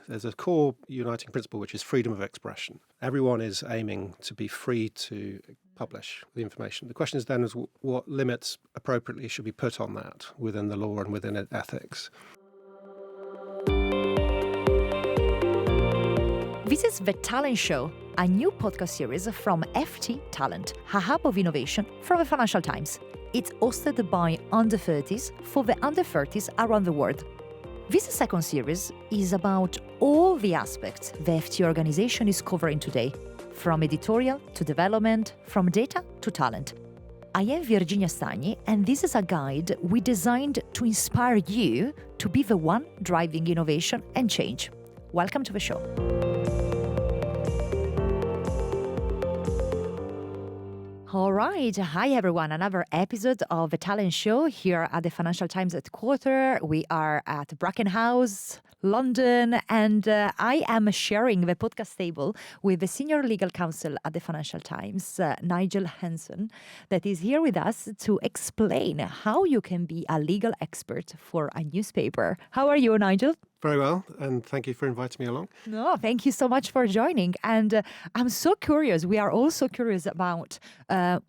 there's a core uniting principle, which is freedom of expression. Everyone is aiming to be free to publish the information. The question is then is what limits appropriately should be put on that within the law and within ethics. This is The Talent Show, a new podcast series from FT Talent, a hub of innovation from the Financial Times. It's hosted by under 30s for the under 30s around the world. This second series is about all the aspects the FT organization is covering today, from editorial to development, from data to talent. I am Virginia Stagni, and this is a guide we designed to inspire you to be the one driving innovation and change. Welcome to the show. All right. Hi, everyone. Another episode of The Talent Show here at the Financial Times headquarters. We are at Bracken House, London, and I am sharing the podcast table with the Senior Legal Counsel at the Financial Times, Nigel Henson, that is here with us to explain how you can be a legal expert for a newspaper. How are you, Nigel? Very well, and thank you for inviting me along. No, thank you so much for joining. And I'm so curious. We are also curious about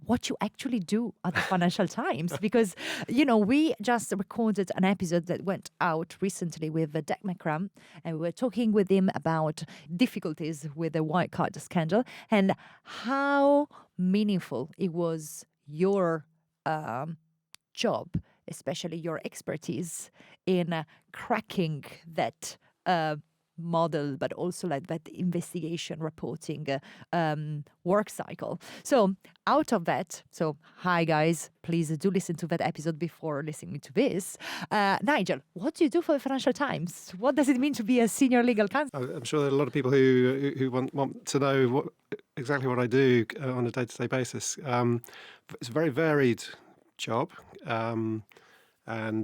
what you actually do at the Financial Times, because, we just recorded an episode that went out recently with Dec McCrum, and we were talking with him about difficulties with the white card scandal and how meaningful it was your job, especially your expertise in cracking that model, but also like that investigation reporting work cycle. So out of that, hi guys, please do listen to that episode before listening to this. Nigel, what do you do for the Financial Times? What does it mean to be a senior legal counsel? I'm sure there are a lot of people who want to know exactly what I do on a day-to-day basis. It's a very varied job, and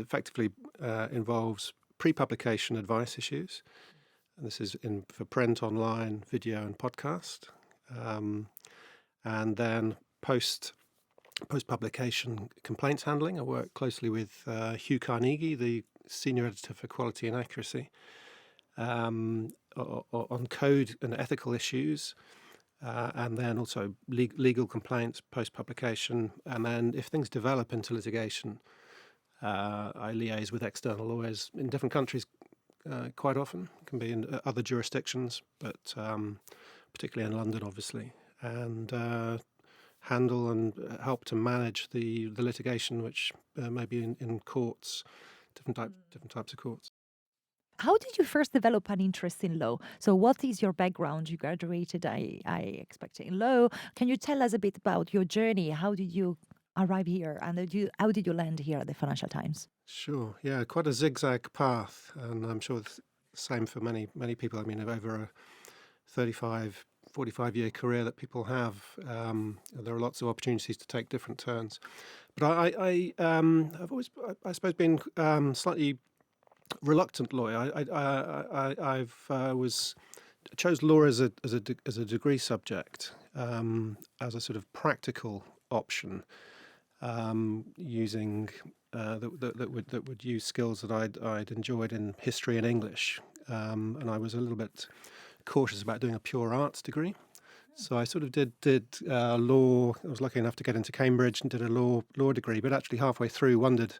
effectively involves pre-publication advice issues. And this is for print, online, video, and podcast. And then post-publication complaints handling. I work closely with Hugh Carnegie, the Senior Editor for Quality and Accuracy, on code and ethical issues. And then also legal complaints post-publication. And then if things develop into litigation, I liaise with external lawyers in different countries quite often. It can be in other jurisdictions, but particularly in London, obviously, and handle and help to manage the litigation, which may be in courts, different types of courts. How did you first develop an interest in law? So what is your background? You graduated, I expect, in law. Can you tell us a bit about your journey? How did you arrive here, and how did you land here at the Financial Times? Sure, yeah, quite a zigzag path, and I'm sure it's the same for many people. I mean, over a 35, 45-year career that people have, there are lots of opportunities to take different turns. But I've always, I suppose, been slightly reluctant lawyer. I chose law as a degree subject, as a sort of practical option, using that would use skills that I'd enjoyed in history and English, and I was a little bit cautious about doing a pure arts degree. So I sort of did law. I was lucky enough to get into Cambridge and did a law degree, but actually halfway through wondered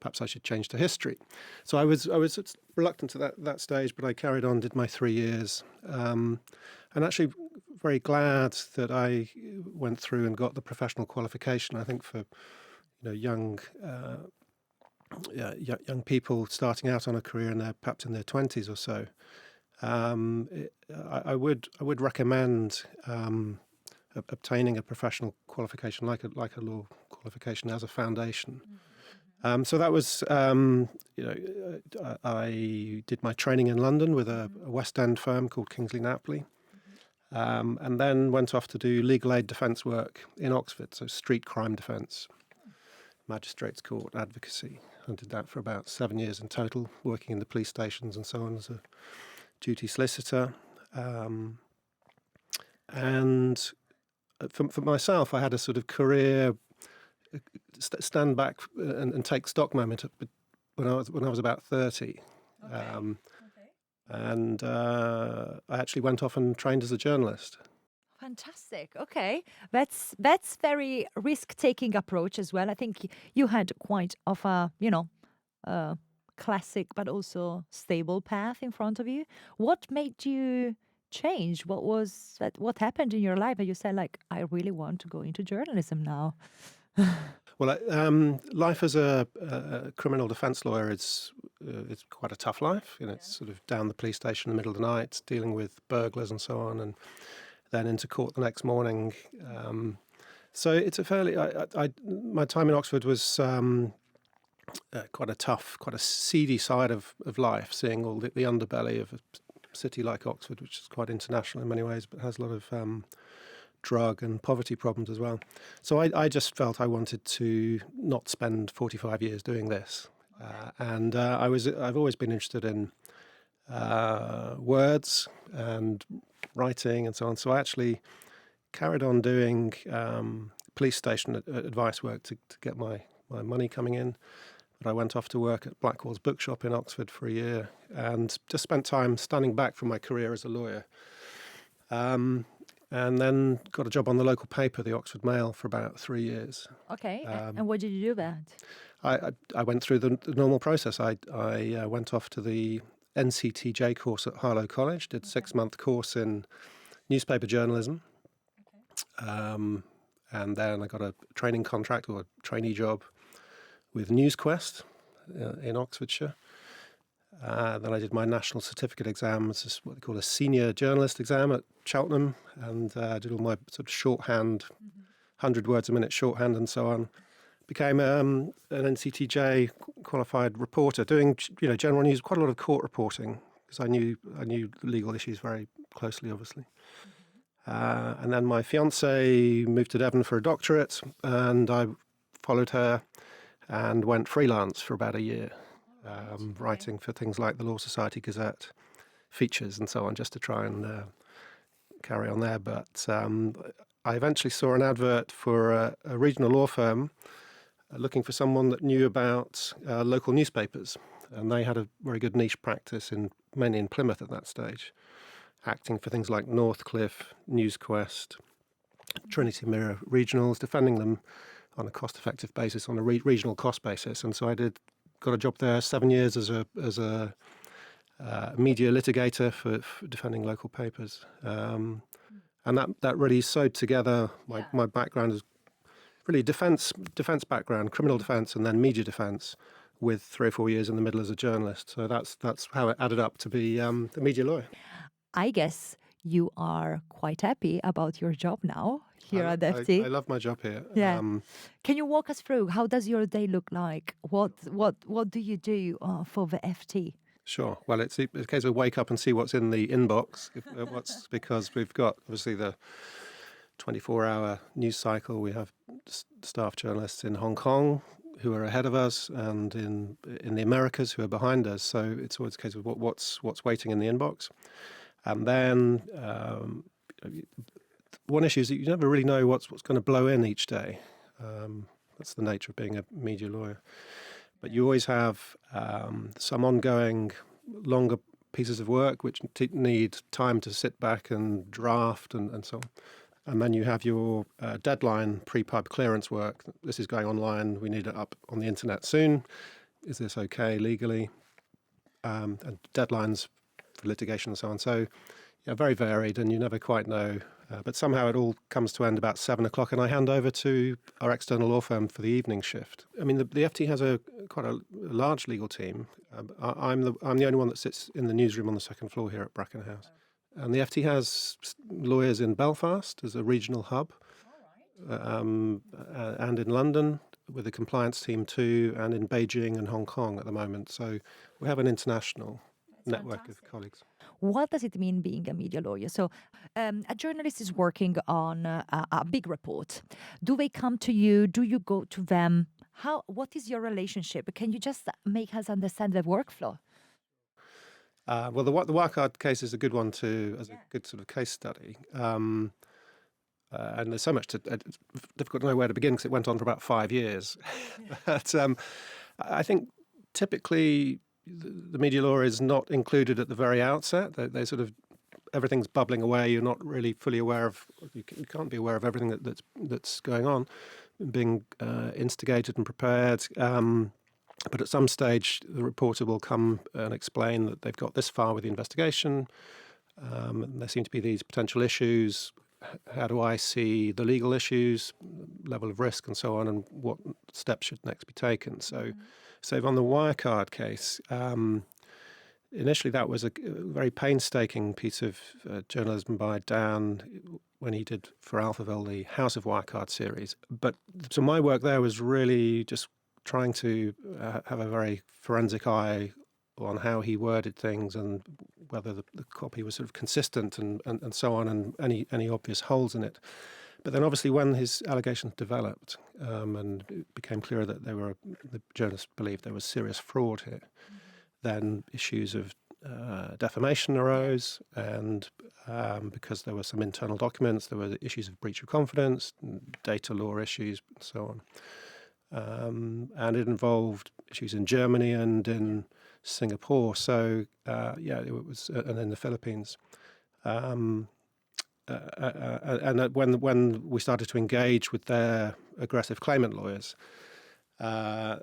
perhaps I should change to history. So I was reluctant at that stage, but I carried on, did my 3 years, and actually very glad that I went through and got the professional qualification. I think for young people starting out on a career and perhaps in their 20s or so, I would recommend obtaining a professional qualification like a law qualification as a foundation. So that was, I did my training in London with a West End firm called Kingsley Napley, and then went off to do legal aid defence work in Oxford, so street crime defence, magistrates' court advocacy. I did that for about 7 years in total, working in the police stations and so on as a duty solicitor. And for myself, I had a sort of career stand back and take stock moment when I was about 30. and I actually went off and trained as a journalist. Fantastic. Okay, that's very risk-taking approach as well. I think you had quite of a classic but also stable path in front of you. What made you change? What was that? What happened in your life that you said like, I really want to go into journalism now? Well, life as a criminal defence lawyer is it's quite a tough life. It's sort of down the police station in the middle of the night, dealing with burglars and so on, and then into court the next morning. So it's a fairly. My time in Oxford was quite a tough, quite a seedy side of life, seeing all the underbelly of a city like Oxford, which is quite international in many ways, but has a lot of drug and poverty problems as well. So I just felt I wanted to not spend 45 years doing this. And I've always been interested in words and writing and so on. So I actually carried on doing police station advice work to get my money coming in. But I went off to work at Blackwell's bookshop in Oxford for a year and just spent time standing back from my career as a lawyer. And then got a job on the local paper, the Oxford Mail, for about 3 years. Okay, and what did you do that? I went through the normal process. I went off to the NCTJ course at Harlow College, did a 6-month course in newspaper journalism. And then I got a training contract or a trainee job with NewsQuest in Oxfordshire. Then I did my national certificate exam, which is what they call a senior journalist exam at Cheltenham, and did all my sort of shorthand, 100 words a minute shorthand and so on. Became an NCTJ qualified reporter, doing general news, quite a lot of court reporting, because I knew legal issues very closely, obviously. And then my fiancée moved to Devon for a doctorate, and I followed her and went freelance for about a year. Writing for things like the Law Society Gazette, features and so on, just to try and carry on there. But I eventually saw an advert for a regional law firm looking for someone that knew about local newspapers. And they had a very good niche practice, mainly in Plymouth at that stage, acting for things like Northcliffe, NewsQuest, Trinity Mirror regionals, defending them on a cost-effective basis, on a regional cost basis. And so I got a job there 7 years as a media litigator for defending local papers, and that really sewed together my background as really defence background, criminal defence, and then media defence, with 3 or 4 years in the middle as a journalist. So that's how it added up to be a media lawyer. I guess you are quite happy about your job now here at the FT. I love my job here. Yeah. Can you walk us through how does your day look like? What do you do for the FT? Sure. Well, it's a case of wake up and see what's in the inbox. Because we've got obviously the 24-hour news cycle. We have staff journalists in Hong Kong who are ahead of us, and in the Americas who are behind us. So it's always a case of what's waiting in the inbox. And then one issue is that you never really know what's going to blow in each day. That's the nature of being a media lawyer. But you always have some ongoing, longer pieces of work which need time to sit back and draft and so on. And then you have your deadline pre-pub clearance work. This is going online. We need it up on the internet soon. Is this okay legally? And deadlines for litigation and so on. So, yeah, very varied, and you never quite know. But somehow it all comes to end about 7 o'clock, and I hand over to our external law firm for the evening shift. I mean, the FT has quite a large legal team. I'm the only one that sits in the newsroom on the second floor here at Bracken House. And the FT has lawyers in Belfast as a regional hub, and in London with a compliance team too, and in Beijing and Hong Kong at the moment. So we have an international network of colleagues. What does it mean being a media lawyer? So a journalist is working on a big report. Do they come to you? Do you go to them? What is your relationship? Can you just make us understand the workflow? Well, the Wirecard case is a good one as a good sort of case study. And there's so much it's difficult to know where to begin because it went on for about 5 years. But I think typically the media law is not included at the very outset. They sort of everything's bubbling away. You're not really fully aware of. You can't be aware of everything that's going on, being instigated and prepared. But at some stage, the reporter will come and explain that they've got this far with the investigation. And there seem to be these potential issues. How do I see the legal issues, level of risk, and so on, and what steps should next be taken? So on the Wirecard case, initially that was a very painstaking piece of journalism by Dan when he did for Alphaville the House of Wirecard series. But so my work there was really just trying to have a very forensic eye on how he worded things and whether the copy was sort of consistent and so on, and any obvious holes in it. But then obviously when his allegations developed and it became clear that the journalists believed there was serious fraud here, then issues of defamation arose, and because there were some internal documents, there were issues of breach of confidence, data law issues, and so on. And it involved issues in Germany and in Singapore. So it was, and in the Philippines. And when we started to engage with their aggressive claimant lawyers, then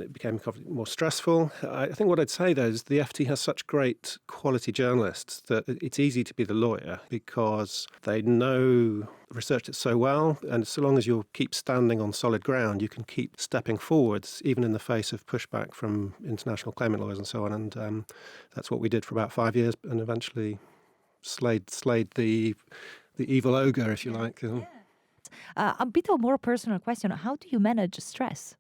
it became more stressful. I think what I'd say though is the FT has such great quality journalists that it's easy to be the lawyer because they know research it so well, and so long as you keep standing on solid ground, you can keep stepping forwards, even in the face of pushback from international claimant lawyers and so on. And that's what we did for about 5 years, and eventually slayed the evil ogre, if you like. A bit of more personal question. How do you manage stress?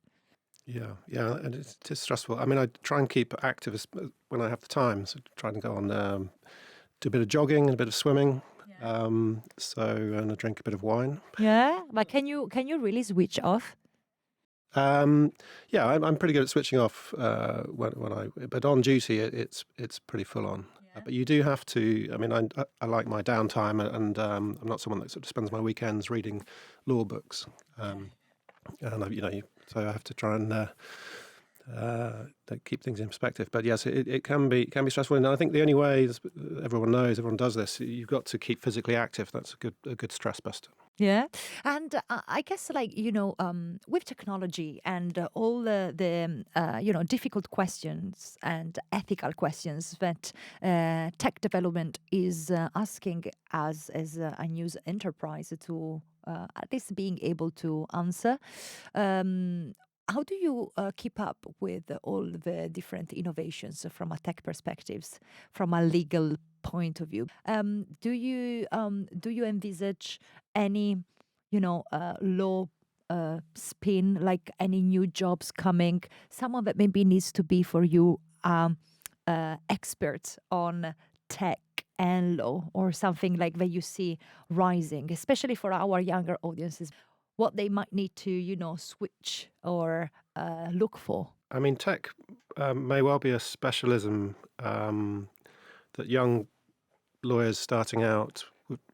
Yeah, and it is stressful. I mean, I try and keep active when I have the time. So try and go on, do a bit of jogging and a bit of swimming. And I drink a bit of wine. Yeah, but can you really switch off? I'm pretty good at switching off but on duty it's pretty full on. But you do have to. I mean, I like my downtime, and I'm not someone that sort of spends my weekends reading law books. So I have to try and keep things in perspective. But yes, it can be stressful, and I think the only way everyone does this. You've got to keep physically active. That's a good stress buster. Yeah, and I guess with technology and all the difficult questions and ethical questions that tech development is asking us as a news enterprise to at least being able to answer. How do you keep up with all the different innovations from a tech perspectives, from a legal point of view? Do you envisage any, law spin, like any new jobs coming? Someone that maybe needs to be for you expert on tech and law, or something like that you see rising, especially for our younger audiences, what they might need to, switch or look for? I mean, tech may well be a specialism that young lawyers starting out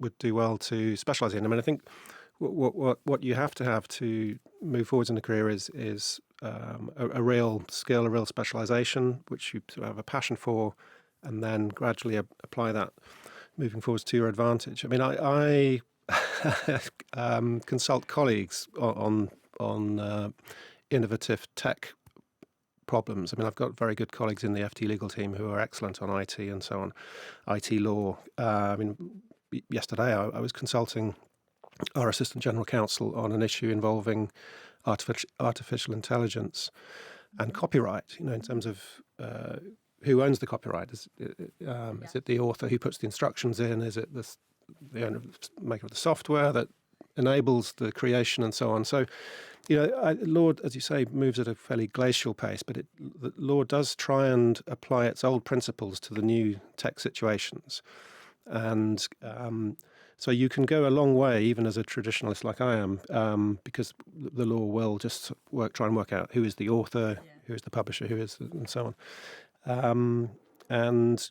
would do well to specialise in. I mean, I think what you have to move forwards in a career is a real skill, a real specialisation, which you sort of have a passion for, and then gradually apply that moving forwards to your advantage. I mean, I consult colleagues on innovative tech problems. I mean, I've got very good colleagues in the FT legal team who are excellent on IT and so on, IT law. I mean, yesterday I was consulting our Assistant General Counsel on an issue involving artificial intelligence and copyright, in terms of who owns the copyright. Is it the author who puts the instructions in? Is it the owner, maker of the software that enables the creation and so on? So, law, as you say, moves at a fairly glacial pace, but the law does try and apply its old principles to the new tech situations. And so you can go a long way, even as a traditionalist like I am, because the law will just try and work out who is the author, who is the publisher, and so on. And,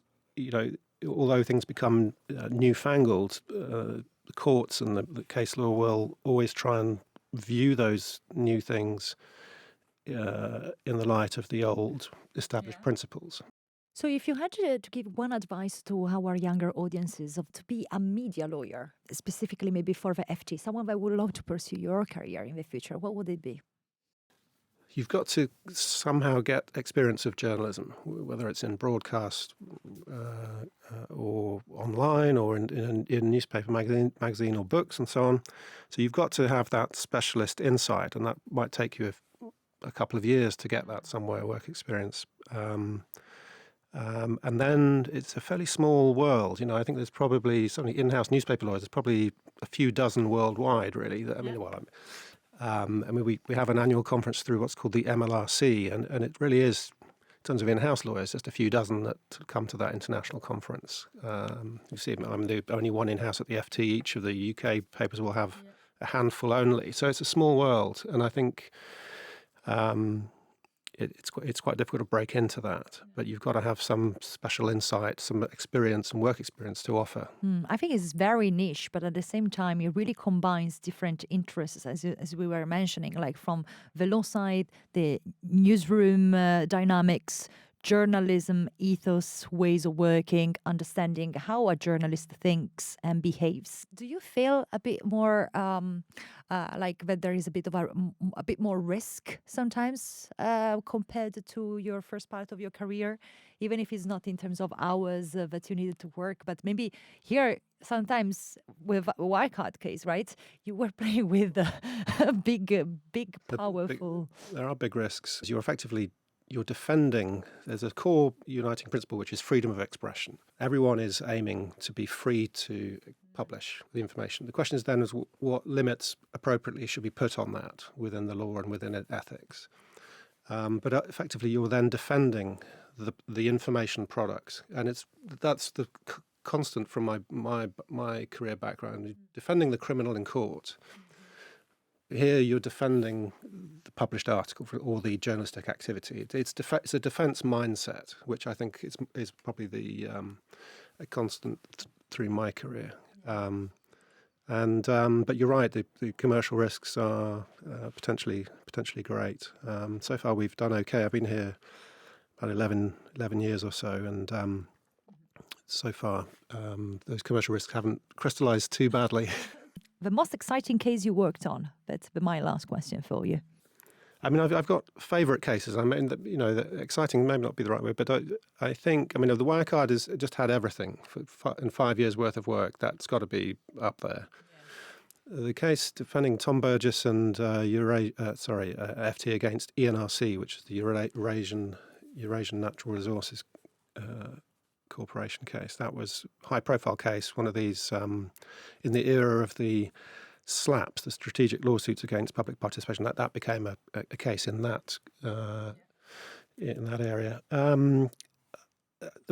although things become newfangled, the courts and the case law will always try and view those new things in the light of the old established principles. So, if you had to give one advice to our younger audiences of to be a media lawyer, specifically maybe for the FT, someone that would love to pursue your career in the future, what would it be? You've got to somehow get experience of journalism, whether it's in broadcast or online or in newspaper, magazine or books and so on. So you've got to have that specialist insight, and that might take you a couple of years to get that somewhere work experience. And then it's a fairly small world. You know, I think there's probably certainly in-house newspaper lawyers. There's probably a few dozen worldwide, really. We have an annual conference through what's called the MLRC, and it really is, in terms of in-house lawyers, just a few dozen that come to that international conference. You see, I'm the only one in-house at the FT. Each of the UK papers will have a handful only. So it's a small world, and I think it's quite difficult to break into that. But you've got to have some special insight, some experience and work experience to offer. I think it's very niche, but at the same time, it really combines different interests, as we were mentioning, like from the law side, the newsroom dynamics, journalism, ethos, ways of working, understanding how a journalist thinks and behaves. Do you feel a bit more like that there is a bit of a bit more risk sometimes compared to your first part of your career, even if it's not in terms of hours that you needed to work, but maybe here sometimes with a Wirecard case, right? You were playing with a big, powerful. There are big risks. You're defending, there's a core uniting principle, which is freedom of expression. Everyone is aiming to be free to publish the information. The question is then is what limits appropriately should be put on that within the law and within ethics. But effectively, you're then defending the information product, and that's the constant from my career background, defending the criminal in court. Here you're defending the published article or the journalistic activity. It's a defence mindset, which I think is probably a constant through my career. But you're right, the commercial risks are potentially great. So far we've done okay. I've been here about 11 years or so, and so far those commercial risks haven't crystallised too badly. The most exciting case you worked on? That's my last question for you. I mean, I've got favourite cases. I mean, exciting may not be the right word, but I think, the Wirecard has just had everything in 5 years' worth of work. That's got to be up there. Yeah. The case defending Tom Burgess and FT against ENRC, which is the Eurasian Natural Resources Corporation case. That was a high-profile case, one of these in the era of the SLAPs, the strategic lawsuits against public participation. That became a case in that area. The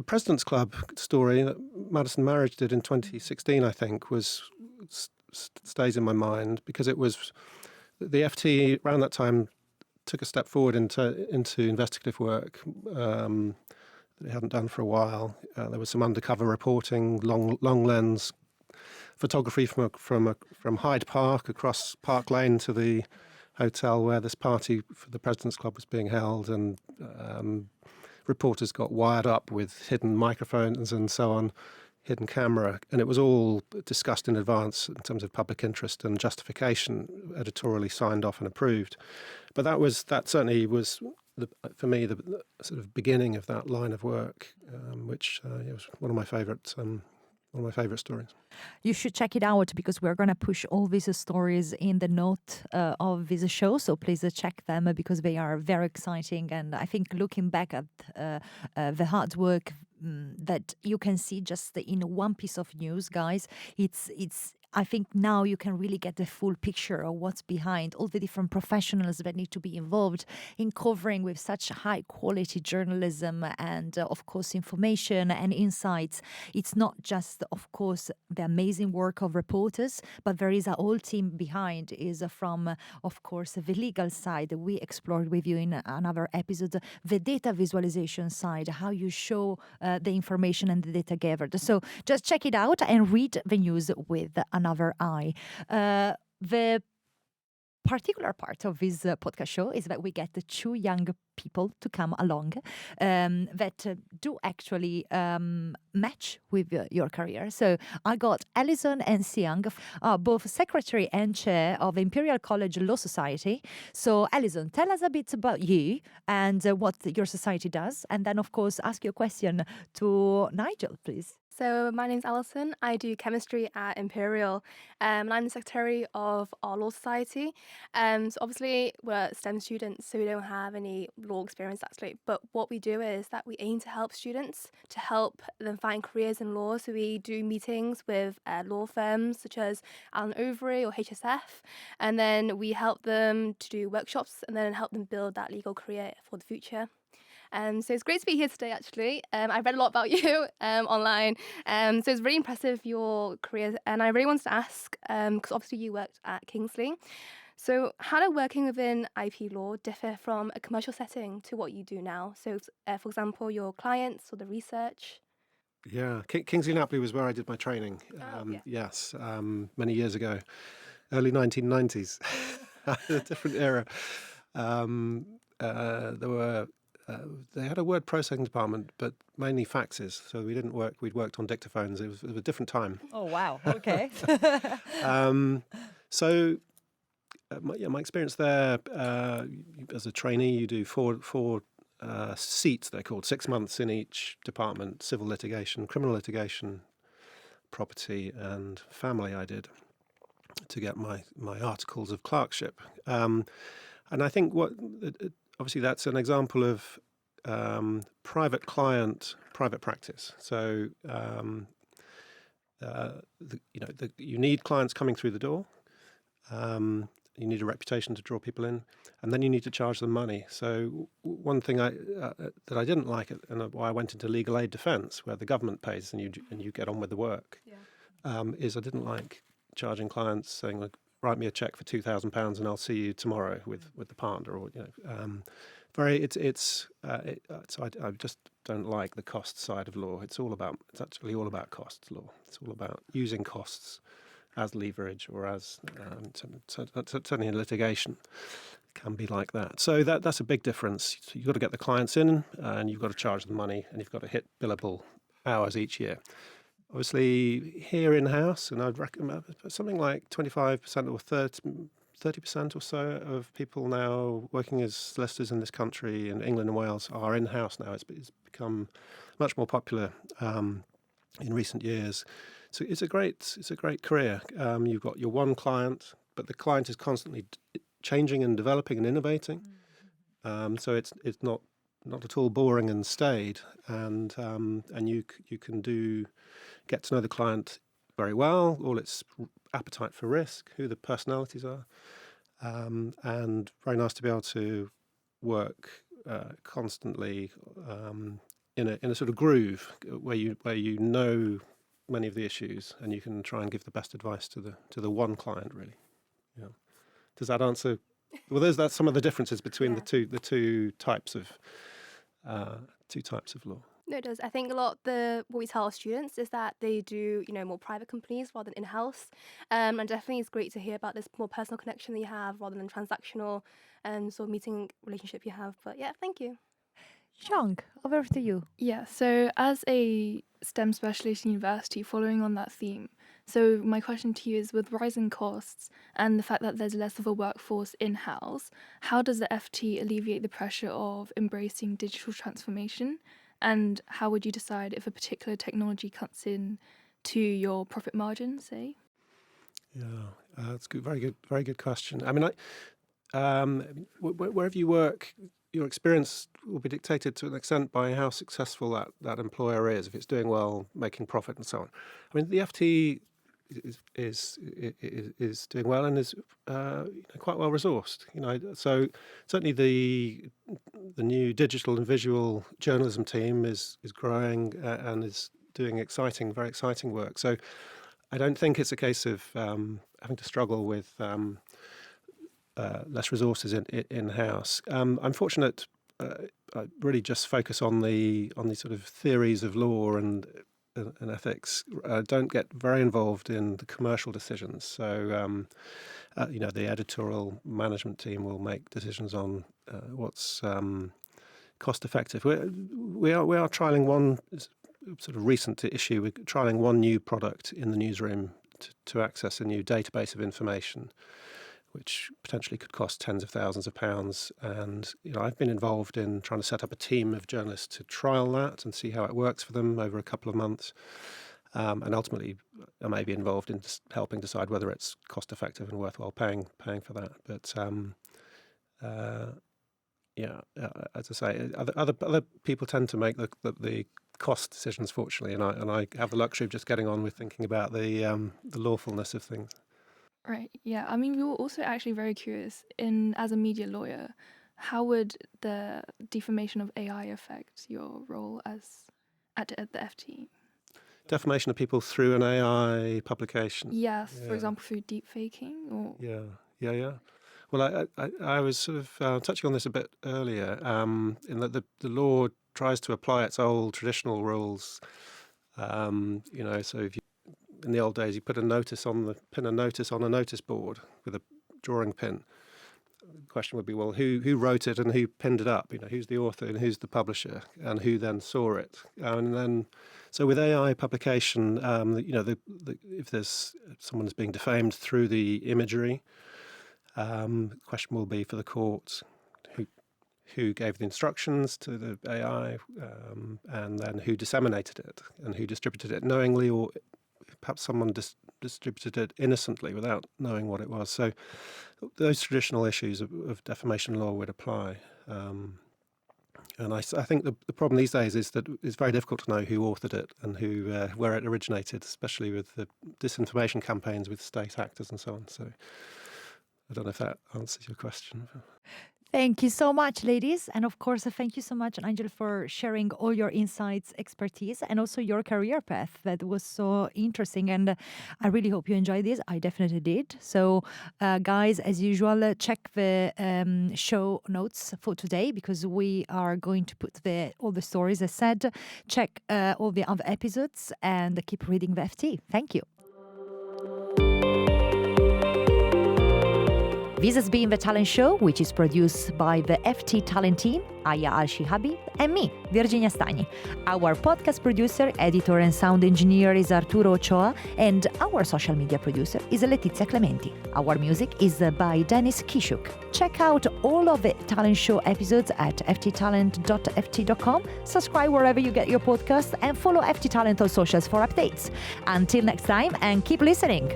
President's Club story that Madison Marriage did in 2016, I think, stays in my mind because it was the FT around that time took a step forward into investigative work. That it hadn't done for a while. There was some undercover reporting, long lens photography from Hyde Park across Park Lane to the hotel where this party for the President's Club was being held, and reporters got wired up with hidden microphones and so on, hidden camera, and it was all discussed in advance in terms of public interest and justification, editorially signed off and approved. But that certainly was, for me, the sort of beginning of that line of work, which was one of my favourite stories. You should check it out because we're going to push all these stories in the note of this show. So please check them because they are very exciting. And I think looking back at the hard work that you can see just in one piece of news, guys, it's I think now you can really get the full picture of what's behind all the different professionals that need to be involved in covering with such high quality journalism and of course information and insights. It's not just of course the amazing work of reporters, but there is a whole team behind is from of course the legal side we explored with you in another episode, the data visualization side, how you show the information and the data gathered. So just check it out and read the news with another eye. The particular part of this podcast show is that we get the two young people to come along that do actually match with your career. So I got Alison and Siang, both secretary and chair of Imperial College Law Society. So Alison, tell us a bit about you and what your society does, and then of course ask your question to Nigel, please. So my name's Alison. I do chemistry at Imperial, and I'm the secretary of our law society. So obviously we're STEM students, so we don't have any law experience actually. But what we do is that we aim to help students to help them find careers in law. So we do meetings with law firms such as Allen Overy or HSF, and then we help them to do workshops and then help them build that legal career for the future. So it's great to be here today, actually. I've read a lot about you online. So it's really impressive, your career. And I really wanted to ask, because obviously you worked at Kingsley. So how did working within IP law differ from a commercial setting to what you do now? So, for example, your clients or the research? Yeah, Kingsley Napley was where I did my training. Yeah. Yes, many years ago, early 1990s, a different era. There were they had a word processing department, but mainly faxes. So we didn't work. We'd worked on dictaphones. It was a different time. Oh wow! Okay. So my experience there as a trainee, you do four seats. They're called 6 months in each department: civil litigation, criminal litigation, property, and family. I did to get my articles of clerkship. And I think obviously that's an example of private client, private practice. So you need clients coming through the door. You need a reputation to draw people in, and then you need to charge them money. So one thing that I didn't like, and why I went into legal aid defence, where the government pays and you get on with the work, is I didn't like charging clients, saying, like, write me a check for £2,000 and I'll see you tomorrow with the partner, or so I just don't like the cost side of law. It's actually all about costs law. It's all about using costs as leverage, or as certainly in litigation it can be like that. So that's a big difference. So you've got to get the clients in, and you've got to charge them money, and you've got to hit billable hours each year. Obviously, here in-house, and I'd recommend something like 25% or 30% or so of people now working as solicitors in this country, in England and Wales, are in-house now. It's become much more popular in recent years. So it's a great career. You've got your one client, but the client is constantly changing and developing and innovating. So it's not at all boring and staid, and you can get to know the client very well, all its appetite for risk, who the personalities are, and very nice to be able to work constantly in a sort of groove where you know many of the issues, and you can try and give the best advice to the one client, really. Yeah. Does that answer? Well, that's some of the differences between the two types of law. No, it does. I think a lot what we tell our students is that they do, more private companies rather than in-house. And definitely it's great to hear about this more personal connection that you have rather than transactional sort of meeting relationship you have. But yeah, thank you. Xiang, over to you. Yeah, so as a STEM specialist university, following on that theme, so my question to you is, with rising costs and the fact that there's less of a workforce in-house, how does the FT alleviate the pressure of embracing digital transformation? And how would you decide if a particular technology cuts in to your profit margin, say? Yeah, that's good. Very good question. I mean, wherever you work, your experience will be dictated to an extent by how successful that employer is, if it's doing well, making profit, and so on. I mean, the FT is doing well and is quite well resourced. So certainly the new digital and visual journalism team is growing and is doing very exciting work. So I don't think it's a case of having to struggle with less resources in-house. I'm fortunate. I really just focus on the sort of theories of law and and ethics don't get very involved in the commercial decisions. So, the editorial management team will make decisions on what's cost effective. We are trialing one sort of recent issue. We're trialing one new product in the newsroom to access a new database of information, which potentially could cost tens of thousands of pounds. And I've been involved in trying to set up a team of journalists to trial that and see how it works for them over a couple of months. And ultimately, I may be involved in helping decide whether it's cost effective and worthwhile paying for that. But as I say, other people tend to make the cost decisions, fortunately, and I have the luxury of just getting on with thinking about the lawfulness of things. Right. Yeah. I mean, we were also actually very curious as a media lawyer, how would the defamation of AI affect your role at the FT? Defamation of people through an AI publication. Yes, Yeah. for example, through deep faking or Yeah. Well, I was sort of touching on this a bit earlier, in that the law tries to apply its old traditional rules. So if you, in the old days, you pin a notice on a notice board with a drawing pin. The question would be, well, who wrote it and who pinned it up? Who's the author and who's the publisher, and who then saw it? And then, so with AI publication, if there's someone is being defamed through the imagery, the question will be for the court who gave the instructions to the AI, and then who disseminated it and who distributed it knowingly, or perhaps someone distributed it innocently without knowing what it was. So those traditional issues of defamation law would apply. And I think the problem these days is that it's very difficult to know who authored it and where it originated, especially with the disinformation campaigns with state actors and so on. So I don't know if that answers your question. Thank you so much, ladies. And of course, thank you so much, Angel, for sharing all your insights, expertise, and also your career path. That was so interesting. And I really hope you enjoyed this. I definitely did. So, guys, as usual, check the show notes for today, because we are going to put all the stories as said. Check all the other episodes and keep reading the FT. Thank you. This has been The Talent Show, which is produced by the FT Talent team, Aya Al-Shihabi, and me, Virginia Stagni. Our podcast producer, editor, and sound engineer is Arturo Ochoa, and our social media producer is Letizia Clementi. Our music is by Dennis Kishuk. Check out all of the Talent Show episodes at fttalent.ft.com, subscribe wherever you get your podcasts, and follow FT Talent on socials for updates. Until next time, and keep listening.